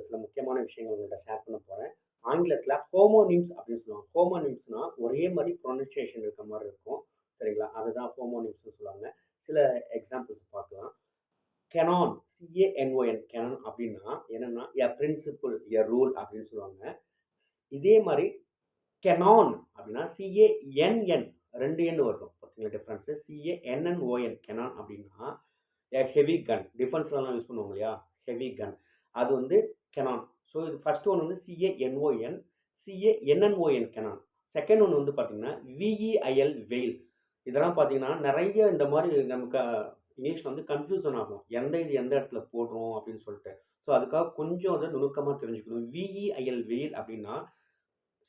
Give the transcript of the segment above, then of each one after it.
சில முக்கியமான விஷயங்கள் உங்கள்கிட்ட ஷேர் பண்ண போகிறேன். ஆங்கிலத்தில் ஹோமோனிம்ஸ் அப்படின்னு சொல்லுவாங்க. ஹோமோனிம்ஸ்னா ஒரே மாதிரி ப்ரொனன்சியேஷன் இருக்க மாதிரி இருக்கும். சரிங்களா? அதுதான் ஹோமோனிம்ஸ்னு சொல்லுவாங்க. சில எக்ஸாம்பிள்ஸ் பார்க்கலாம். கெனான், சிஏஎன்ஓஎன் கெனான் அப்படின்னா என்னன்னா எ பிரின்சிபிள், எ ரூல் அப்படின்னு சொல்லுவாங்க. இதே மாதிரி கெனான் அப்படின்னா சிஏஎன்என் 2 எண் வரும். பார்த்தீங்களா டிஃப்ரென்ஸு? சிஏஎன்என்ஓஎன் கெனான் அப்படின்னா ஹெவி கன், டிஃபென்ஸ்லலாம் யூஸ் பண்ணுவாங்க இல்லையா? ஹெவி கன். அது வந்து கெனான். ஸோ இது ஃபர்ஸ்ட் ஒன் வந்து சிஏஎன்ஓஎன், சிஏஎன்என்ஓஎன் கெனான். செகண்ட் ஒன் வந்து பார்த்தீங்கன்னா விஇஐஎல் வெயில். இதெல்லாம் பார்த்தீங்கன்னா நிறைய இந்த மாதிரி நமக்கு இங்கிலீஷில் வந்து கன்ஃபியூஷன் ஆகும். இது எந்த இடத்துல போடுறோம் அப்படின்னு சொல்லிட்டு. ஸோ அதுக்காக கொஞ்சம் அதை நுணுக்கமாக தெரிஞ்சுக்கணும். விஇஐஎல் வெயில் அப்படின்னா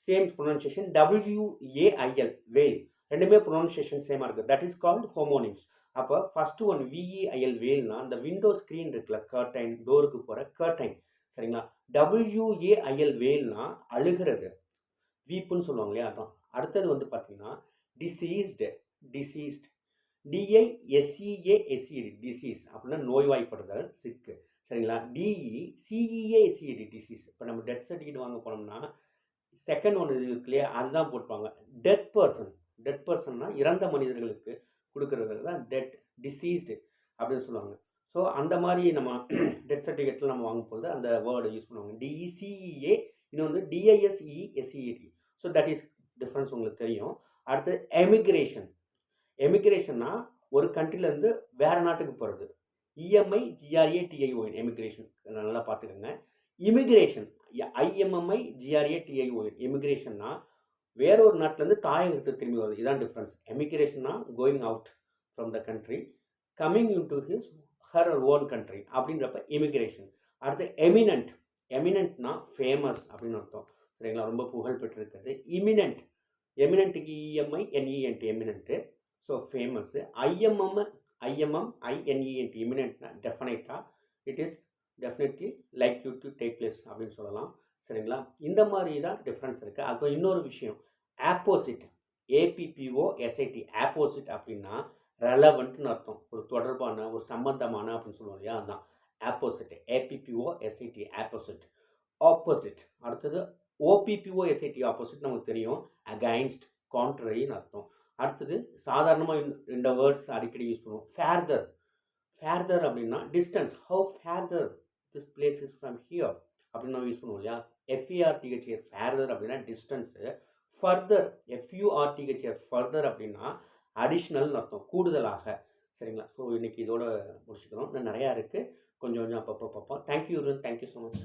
சேம் ப்ரொனன்சியேஷன். டபிள்யூஏஐஎல் வெயில். ரெண்டுமே ப்ரொனன்சியேஷன் சேமாக இருக்குது. That is called homonyms. அப்போ ஃபர்ஸ்ட் ஒன் விஇஐஎல் வெயில்னா இந்த விண்டோ ஸ்க்ரீன் இருக்குல்ல, கர்டைன், டோருக்கு போகிற கர்டைன். சரிங்களா? டபிள்யூஏஐஎல் வெயில்னா அழுகிறது, வீப்புன்னு சொல்லுவாங்க இல்லையா? அதான். அடுத்தது வந்து பார்த்தீங்கன்னா டிசீஸ்டு, டிசீஸ்ட், டிஐஎஸ்இஏஎஸ்இடி டிசீஸ் அப்படின்னா நோய்வாய்ப்படுதல், சிக்கு. சரிங்களா? D E C E A S E D disease. இப்போ நம்ம டெத் சர்டிஃபிகேட் வாங்க போனோம்னா செகண்ட் ஒன்று இருக்கு இல்லையா? அதுதான் போட்டுப்பாங்க. டெட் பர்சன், டெட் பர்சன்னா இறந்த மனிதர்களுக்கு கொடுக்கறது தான் டெட், டிசீஸ்டு அப்படின்னு சொல்லுவாங்க. ஸோ அந்த மாதிரி நம்ம டெத் சர்டிஃபிகேட்டில் நம்ம வாங்கும்போது அந்த வேர்டை யூஸ் பண்ணுவாங்க. டிஇசிஇஏ, இன்னொன்று டிஐஎஸ்இஎஸ்இடி. ஸோ தட் இஸ் டிஃப்ரென்ஸ் உங்களுக்கு தெரியும். அடுத்து எமிக்ரேஷன். எமிக்ரேஷன்னா ஒரு கண்ட்ரிலேருந்து வேறு நாட்டுக்கு போகிறது. EMI ஜிஆர்ஏடிஐஓஎன் emigration. நல்லா பார்த்துக்கோங்க. இமிக்ரேஷன், ஐஎம்எம்ஐ ஜிஆர்ஏடிஐஓஎன் இமிக்ரேஷன்னா வேற ஒரு நாட்டிலேருந்து தாயகத்துக்கு திரும்பி வருது. இதான் டிஃப்ரென்ஸ். எமிக்ரேஷன்னா going out from the country, coming in to his her own country அப்படின்றப்ப இமிக்ரேஷன். அடுத்து எமினன்ட். எமினன்ட்னா ஃபேமஸ் அப்படின்னு அர்த்தம். சரிங்களா? ரொம்ப புகழ் பெற்றிருக்கிறது. இமினன்ட், எமினன்ட்டுக்கு E M I N E N T eminent. So famous. I M M I N E N T இமினன்ட்னா டெஃபினைட்டாக it is definitely likely to take place அப்படின்னு சொல்லலாம். சரிங்களா? இந்த மாதிரி தான் டிஃப்ரென்ஸ் இருக்குது. அப்புறம் இன்னொரு விஷயம், ஆப்போசிட், ஏபிபிஓஎஸ்ஐடி. ஆப்போசிட் அப்படின்னா ரெலவெண்ட்னு அர்த்தம். ஒரு தொடர்பான, ஒரு சம்பந்தமான அப்படின்னு சொல்லுவோம் இல்லையா? அதுதான் ஆப்போசிட். ஏபிபிஓஎஸ்ஐடி ஆப்போசிட். ஆப்போசிட். அடுத்தது ஓபிபிஓஎஸ்ஐடி ஆப்போசிட் நமக்கு தெரியும். அகைன்ஸ்ட், கான்ட்ரரின்னு அர்த்தம். அடுத்தது சாதாரணமாக இந்த வேர்ட்ஸ் அடிக்கடி யூஸ் பண்ணுவோம். ஃபேர்தர். ஃபேர்தர் அப்படின்னா distance. How farther this place is from here அப்படின்னு நம்ம யூஸ் பண்ணுவோம் இல்லையா? எஃப்இஆர்டிஹெச்ஏர் ஃபேர்தர் அப்படின்னா டிஸ்டன்ஸு. ஃபர்தர், எஃப்யூஆர்டிஹெச்ஏர் ஃபர்தர் அப்படின்னா அடிஷ்னல்னு அர்த்தம், கூடுதலாக. சரிங்களா? ஸோ இன்றைக்கி இதோட முடிச்சுக்கிறோம். இன்னும் நிறையா இருக்குது. கொஞ்சம் கொஞ்சம் அப்பப்போ பார்ப்போம். Thank you so much.